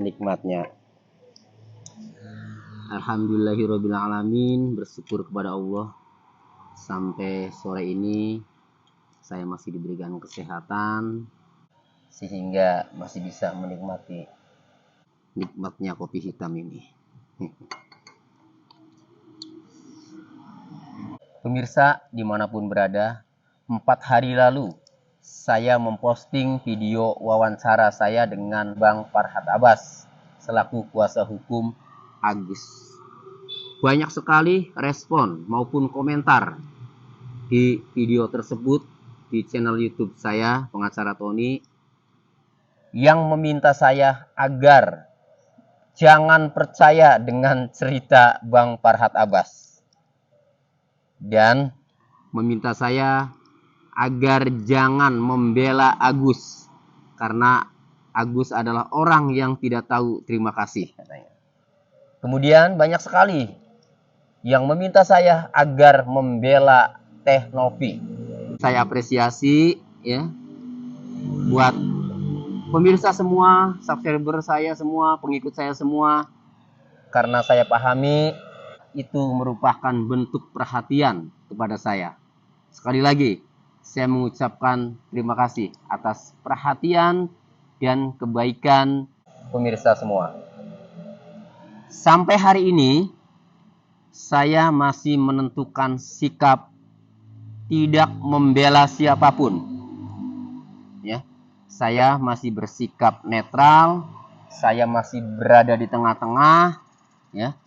nikmatnya. Alhamdulillahirrabbilalamin, bersyukur kepada Allah sampai sore ini saya masih diberikan kesehatan sehingga masih bisa menikmati nikmatnya kopi hitam ini. Pemirsa dimanapun berada, 4 hari lalu saya memposting video wawancara saya dengan Bang Farhat Abbas selaku kuasa hukum Agus. Banyak sekali respon maupun komentar di video tersebut di channel YouTube saya, Pengacara Tony, yang meminta saya agar jangan percaya dengan cerita Bang Farhat Abbas dan meminta saya agar jangan membela Agus karena Agus adalah orang yang tidak tahu terima kasih, katanya. Kemudian banyak sekali yang meminta saya agar membela Teh Novi. Saya apresiasi ya buat pemirsa semua, subscriber saya semua, pengikut saya semua, karena saya pahami itu merupakan bentuk perhatian kepada saya. Sekali lagi, saya mengucapkan terima kasih atas perhatian dan kebaikan pemirsa semua. Sampai hari ini, saya masih menentukan sikap tidak membela siapapun. Ya, saya masih bersikap netral, saya masih berada di tengah-tengah. Ya,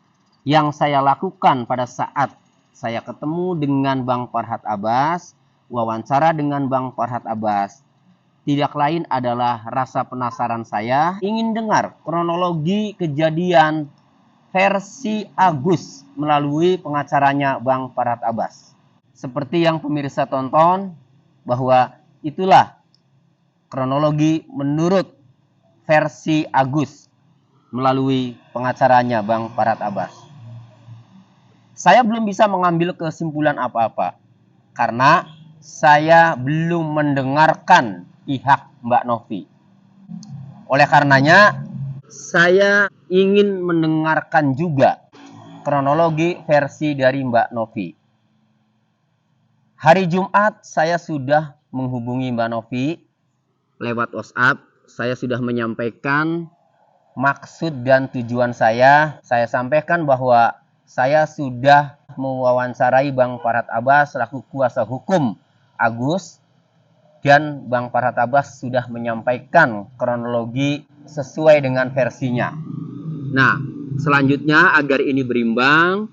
yang saya lakukan pada saat saya ketemu dengan Bang Farhat Abbas, wawancara dengan Bang Farhat Abbas, tidak lain adalah rasa penasaran saya ingin dengar kronologi kejadian versi Agus melalui pengacaranya Bang Farhat Abbas. Seperti yang pemirsa tonton, bahwa itulah kronologi menurut versi Agus melalui pengacaranya Bang Farhat Abbas. Saya belum bisa mengambil kesimpulan apa-apa karena saya belum mendengarkan pihak Mbak Novi. Oleh karenanya, saya ingin mendengarkan juga kronologi versi dari Mbak Novi. Hari Jumat saya sudah menghubungi Mbak Novi lewat WhatsApp. Saya sudah menyampaikan maksud dan tujuan saya. Saya sampaikan bahwa saya sudah mewawancarai Bang Farhat Abbas selaku kuasa hukum Agus, dan Bang Farhat Abbas sudah menyampaikan kronologi sesuai dengan versinya. Nah, selanjutnya agar ini berimbang,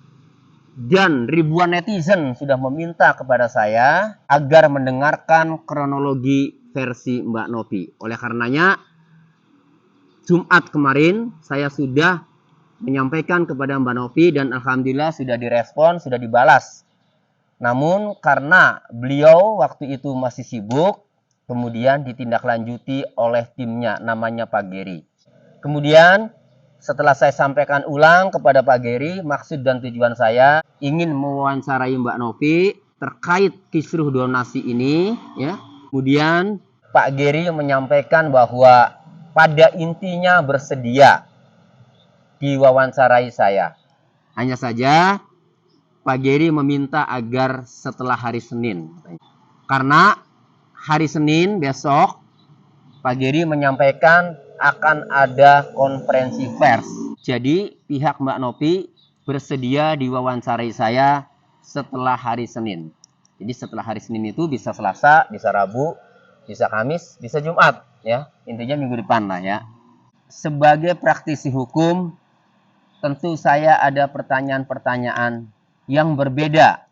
dan ribuan netizen sudah meminta kepada saya agar mendengarkan kronologi versi Mbak Novi. Oleh karenanya, Jumat kemarin saya sudah menyampaikan kepada Mbak Novi dan alhamdulillah sudah direspon, sudah dibalas. Namun karena beliau waktu itu masih sibuk, kemudian ditindaklanjuti oleh timnya, namanya Pak Geri. Kemudian setelah saya sampaikan ulang kepada Pak Geri, maksud dan tujuan saya ingin mewawancarai Mbak Novi terkait kisruh donasi ini, ya. Kemudian Pak Geri menyampaikan bahwa pada intinya bersedia diwawancarai saya. Hanya saja Pak Geri meminta agar setelah hari Senin. Karena hari Senin besok Pak Geri menyampaikan akan ada konferensi pers. Jadi pihak Mbak Novi bersedia diwawancarai saya setelah hari Senin. Jadi setelah hari Senin itu bisa Selasa, bisa Rabu, bisa Kamis, bisa Jumat, ya. Intinya minggu depan lah ya. Sebagai praktisi hukum, tentu saya ada pertanyaan-pertanyaan yang berbeda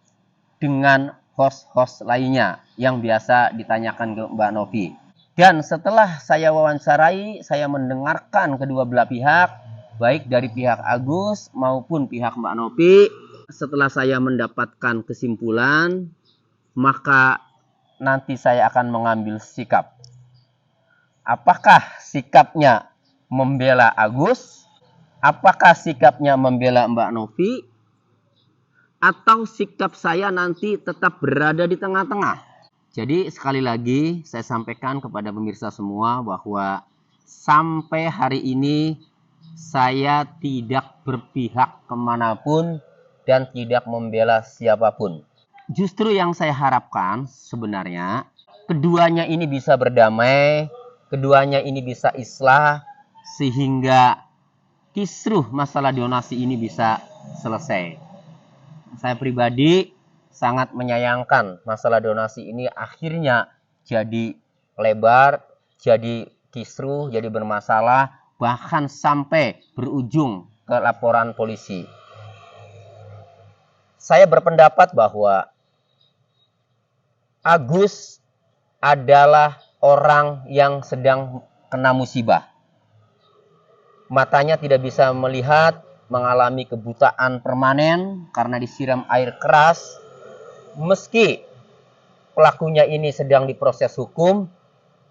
dengan host-host lainnya yang biasa ditanyakan ke Mbak Novi. Dan setelah saya wawancarai, saya mendengarkan kedua belah pihak, baik dari pihak Agus maupun pihak Mbak Novi. Setelah saya mendapatkan kesimpulan, maka nanti saya akan mengambil sikap. Apakah sikapnya membela Agus? Apakah sikapnya membela Mbak Novi? Atau sikap saya nanti tetap berada di tengah-tengah? Jadi sekali lagi saya sampaikan kepada pemirsa semua bahwa sampai hari ini saya tidak berpihak kemanapun dan tidak membela siapapun. Justru yang saya harapkan sebenarnya keduanya ini bisa berdamai, keduanya ini bisa islah, sehingga kisruh masalah donasi ini bisa selesai. Saya pribadi sangat menyayangkan masalah donasi ini akhirnya jadi lebar, jadi kisruh, jadi bermasalah, bahkan sampai berujung ke laporan polisi. Saya berpendapat bahwa Agus adalah orang yang sedang kena musibah. Matanya tidak bisa melihat, mengalami kebutaan permanen karena disiram air keras. Meski pelakunya ini sedang diproses hukum,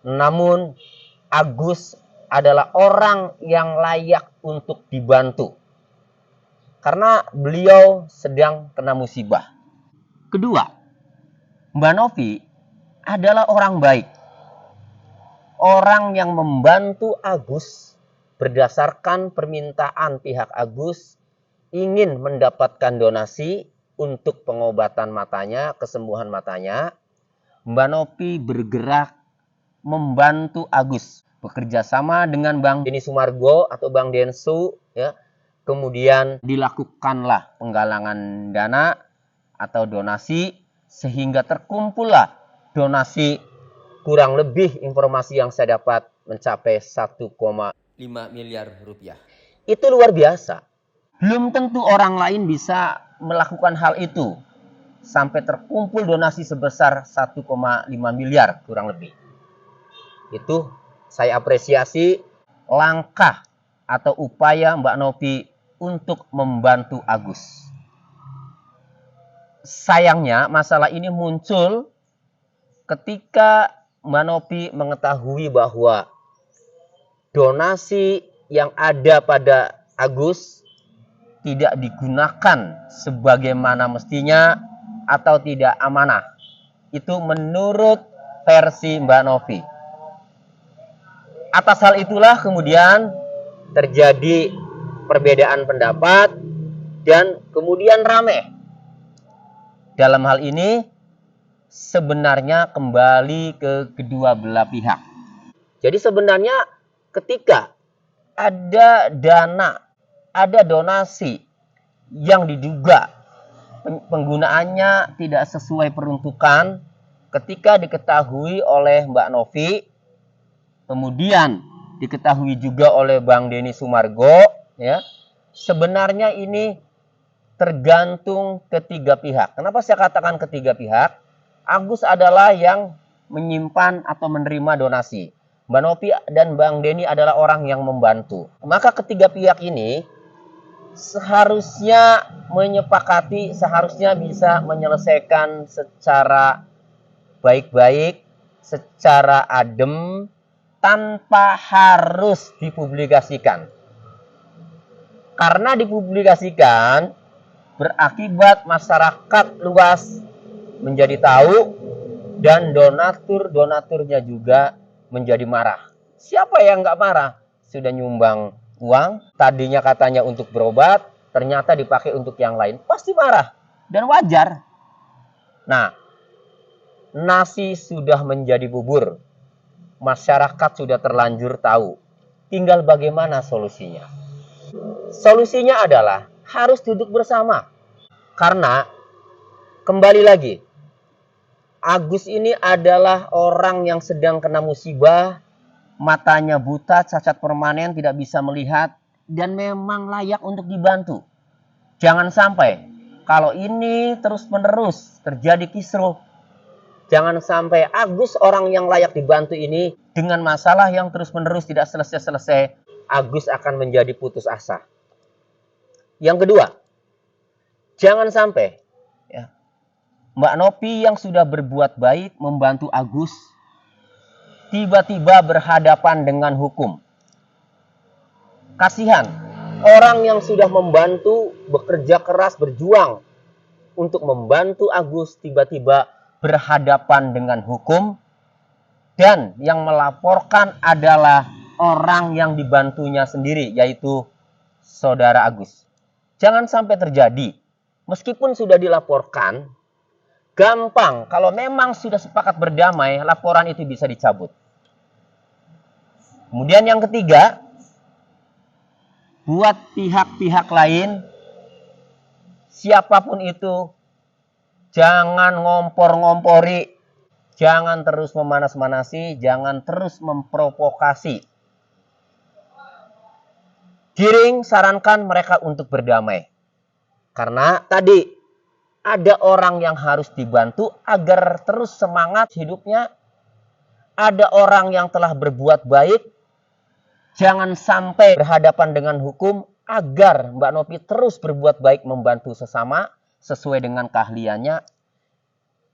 namun Agus adalah orang yang layak untuk dibantu. Karena beliau sedang kena musibah. Kedua, Mbak Novi adalah orang baik. Orang yang membantu Agus berdasarkan permintaan pihak Agus ingin mendapatkan donasi untuk pengobatan matanya, kesembuhan matanya. Mbak Novi bergerak membantu Agus, bekerja sama dengan Bang Denny Sumargo atau Bang Densu, ya. Kemudian dilakukanlah penggalangan dana atau donasi sehingga terkumpullah donasi kurang lebih informasi yang saya dapat mencapai 1,5 miliar rupiah. Itu luar biasa. Belum tentu orang lain bisa melakukan hal itu sampai terkumpul donasi sebesar 1,5 miliar kurang lebih. Itu saya apresiasi langkah atau upaya Mbak Novi untuk membantu Agus. Sayangnya masalah ini muncul ketika Mbak Novi mengetahui bahwa donasi yang ada pada Agus tidak digunakan sebagaimana mestinya atau tidak amanah. Itu menurut versi Mbak Novi. Atas hal itulah kemudian terjadi perbedaan pendapat dan kemudian rame. Dalam hal ini sebenarnya kembali ke kedua belah pihak. Jadi sebenarnya ketika ada dana, ada donasi yang diduga penggunaannya tidak sesuai peruntukan, ketika diketahui oleh Mbak Novi, kemudian diketahui juga oleh Bang Denny Sumargo, ya, sebenarnya ini tergantung ketiga pihak. Kenapa saya katakan ketiga pihak? Agus adalah yang menyimpan atau menerima donasi. Mbak Novi dan Bang Denny adalah orang yang membantu. Maka ketiga pihak ini seharusnya menyepakati, seharusnya bisa menyelesaikan secara baik-baik, secara adem, tanpa harus dipublikasikan. Karena dipublikasikan berakibat masyarakat luas menjadi tahu dan donaturnya juga menjadi marah. Siapa yang nggak marah? Sudah nyumbang uang, tadinya katanya untuk berobat, ternyata dipakai untuk yang lain. Pasti marah dan wajar. Nah, nasi sudah menjadi bubur. Masyarakat sudah terlanjur tahu. Tinggal bagaimana solusinya? Solusinya adalah harus duduk bersama. Karena kembali lagi, Agus ini adalah orang yang sedang kena musibah, matanya buta, cacat permanen, tidak bisa melihat, dan memang layak untuk dibantu. Jangan sampai kalau ini terus-menerus terjadi kisruh, jangan sampai Agus orang yang layak dibantu ini dengan masalah yang terus-menerus tidak selesai-selesai, Agus akan menjadi putus asa. Yang kedua, jangan sampai ya, Mbak Novi yang sudah berbuat baik membantu Agus tiba-tiba berhadapan dengan hukum. Kasihan orang yang sudah membantu, bekerja keras, berjuang untuk membantu Agus tiba-tiba berhadapan dengan hukum, dan yang melaporkan adalah orang yang dibantunya sendiri, yaitu Saudara Agus. Jangan sampai terjadi. Meskipun sudah dilaporkan, gampang. Kalau memang sudah sepakat berdamai, laporan itu bisa dicabut. Kemudian yang ketiga, buat pihak-pihak lain, siapapun itu, jangan ngompor-ngompori, jangan terus memanas-manasi, jangan terus memprovokasi. Giring sarankan mereka untuk berdamai. Karena tadi ada orang yang harus dibantu agar terus semangat hidupnya. Ada orang yang telah berbuat baik. Jangan sampai berhadapan dengan hukum agar Mbak Novi terus berbuat baik membantu sesama sesuai dengan keahliannya.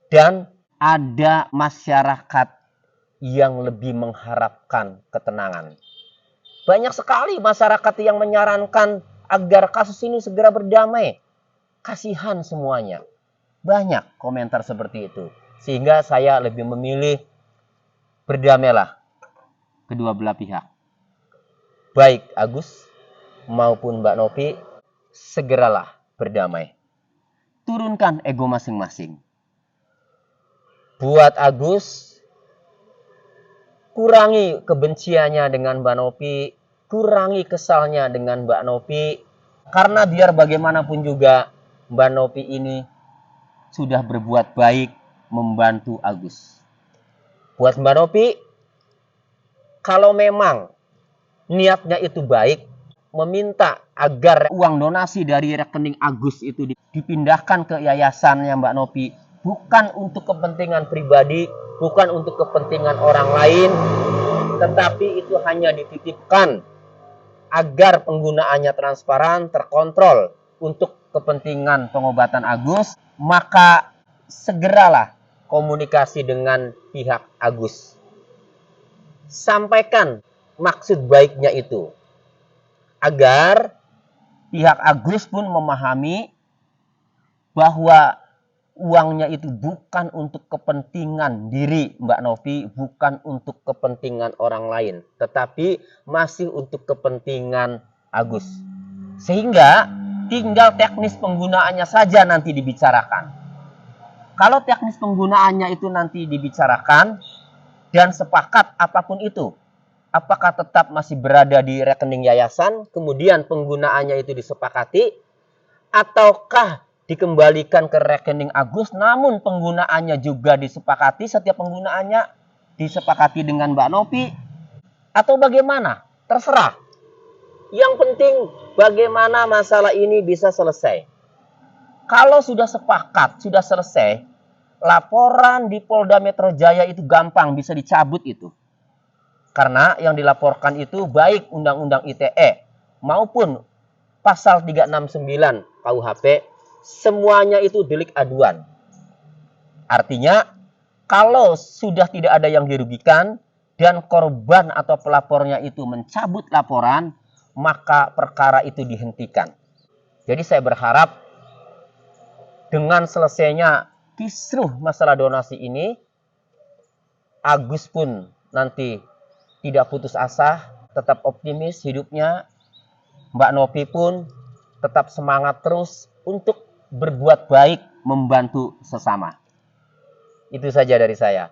Dan ada masyarakat yang lebih mengharapkan ketenangan. Banyak sekali masyarakat yang menyarankan agar kasus ini segera berdamai. Kasihan semuanya. Banyak komentar seperti itu. Sehingga saya lebih memilih berdamailah kedua belah pihak. Baik Agus maupun Mbak Novi, segeralah berdamai. Turunkan ego masing-masing. Buat Agus, kurangi kebenciannya dengan Mbak Novi, kurangi kesalnya dengan Mbak Novi, karena biar bagaimanapun juga Mbak Novi ini sudah berbuat baik membantu Agus. Buat Mbak Novi, kalau memang niatnya itu baik, meminta agar uang donasi dari rekening Agus itu dipindahkan ke yayasannya Mbak Novi, bukan untuk kepentingan pribadi, bukan untuk kepentingan orang lain, tetapi itu hanya dititipkan agar penggunaannya transparan, terkontrol untuk kepentingan pengobatan Agus, maka segeralah komunikasi dengan pihak Agus. Sampaikan maksud baiknya itu, agar pihak Agus pun memahami bahwa uangnya itu bukan untuk kepentingan diri Mbak Novi, bukan untuk kepentingan orang lain, tetapi masih untuk kepentingan Agus. Sehingga tinggal teknis penggunaannya saja nanti dibicarakan. Kalau teknis penggunaannya itu nanti dibicarakan dan sepakat apapun itu, apakah tetap masih berada di rekening yayasan, kemudian penggunaannya itu disepakati, ataukah dikembalikan ke rekening Agus, namun penggunaannya juga disepakati, setiap penggunaannya disepakati dengan Mbak Novi, atau bagaimana? Terserah. Yang penting bagaimana masalah ini bisa selesai. Kalau sudah sepakat, sudah selesai, laporan di Polda Metro Jaya itu gampang, bisa dicabut itu. Karena yang dilaporkan itu baik Undang-Undang ITE maupun pasal 369 KUHP, semuanya itu delik aduan. Artinya, kalau sudah tidak ada yang dirugikan dan korban atau pelapornya itu mencabut laporan, maka perkara itu dihentikan. Jadi saya berharap dengan selesainya kisruh masalah donasi ini, Agus pun nanti tidak putus asa, tetap optimis hidupnya. Mbak Novi pun tetap semangat terus untuk berbuat baik, membantu sesama. Itu saja dari saya.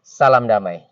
Salam damai.